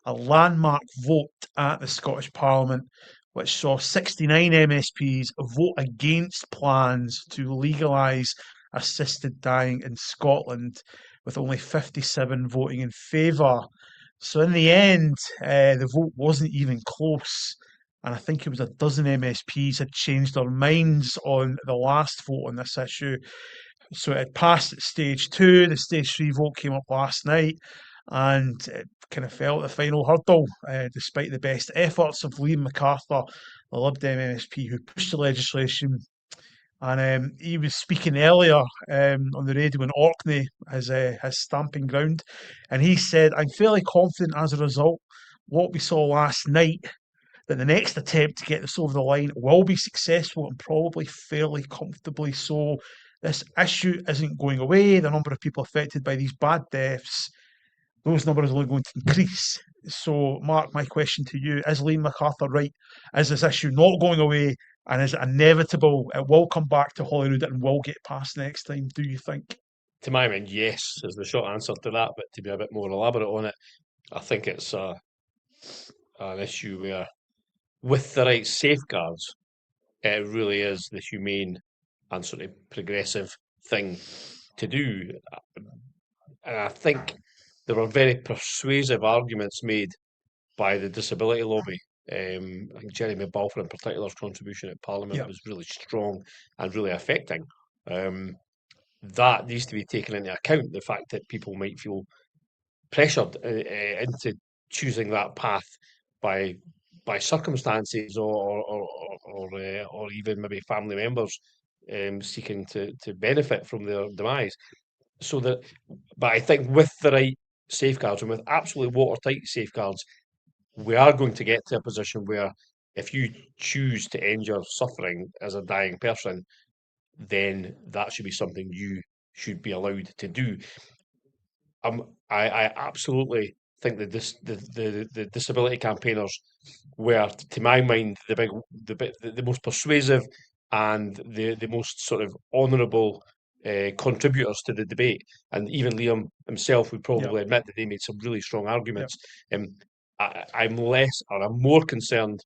a landmark vote at the Scottish Parliament, which saw 69 MSPs vote against plans to legalise assisted dying in Scotland, with only 57 voting in favour. So in the end, the vote wasn't even close. And I think it was a dozen MSPs had changed their minds on the last vote on this issue. So it had passed at stage two. The stage three vote came up last night, and it kind of fell at the final hurdle, despite the best efforts of Liam MacArthur, the Lib Dem MSP who pushed the legislation. And he was speaking earlier on the radio in Orkney, his stamping ground, and he said, "I'm fairly confident as a result what we saw last night that the next attempt to get this over the line will be successful and probably fairly comfortably so. This issue isn't going away. The number of people affected by these bad deaths, those numbers are only going to increase." So, Mark, my question to you, is Liam MacArthur right? Is this issue not going away? And is it inevitable? It will come back to Holyrood and will get passed next time, do you think? To my mind, yes, is the short answer to that. But to be a bit more elaborate on it, I think it's an issue where, with the right safeguards, it really is the humane and sort of progressive thing to do. And I think there were very persuasive arguments made by the disability lobby. I think Jeremy Balfour in particular's contribution at Parliament Yeah. was really strong and really affecting. Um, that needs to be taken into account. The fact that people might feel pressured into choosing that path by circumstances or even maybe family members seeking to benefit from their demise. So that, but I think with the right safeguards and with absolutely watertight safeguards, we are going to get to a position where if you choose to end your suffering as a dying person, then that should be something you should be allowed to do. I absolutely think that the disability campaigners were, to my mind, the most persuasive and the most sort of honourable contributors to the debate. And even Liam himself would Yeah. probably admit that they made some really strong Yeah. arguments. Um, I'm less or I'm more concerned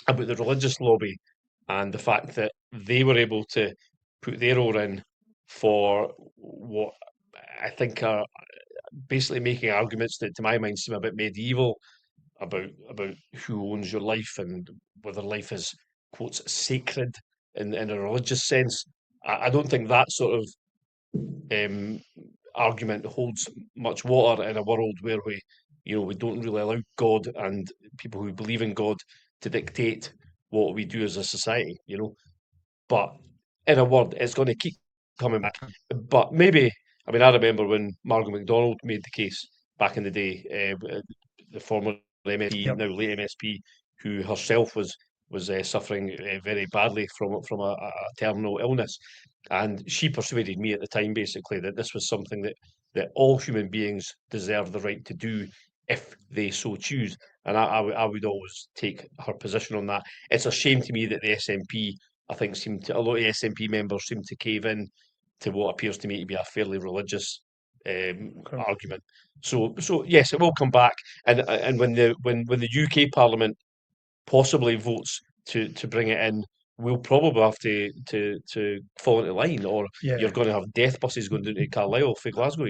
about the religious lobby and the fact that they were able to put their oar in for what I think are basically making arguments that, to my mind, seem a bit medieval about who owns your life and whether life is quotes sacred in a religious sense. I don't think that sort of um, argument holds much water in a world where we don't really allow God and people who believe in God to dictate what we do as a society. But in a word, it's going to keep coming back. But maybe, I mean, I remember when Margaret MacDonald made the case back in the day, the former MSP, Yeah. now late MSP, who herself was suffering very badly from a terminal illness, and she persuaded me at the time basically that this was something that all human beings deserve the right to do if they so choose. And I would always take her position on that. It's a shame to me that the SNP, I think, a lot of SNP members seem to cave in to what appears to me to be a fairly religious Okay. argument. So yes, it will come back, and when the UK Parliament possibly votes to bring it in, we'll probably have to fall into line, or Yeah. you're going to have death buses going down to Carlisle for Glasgow.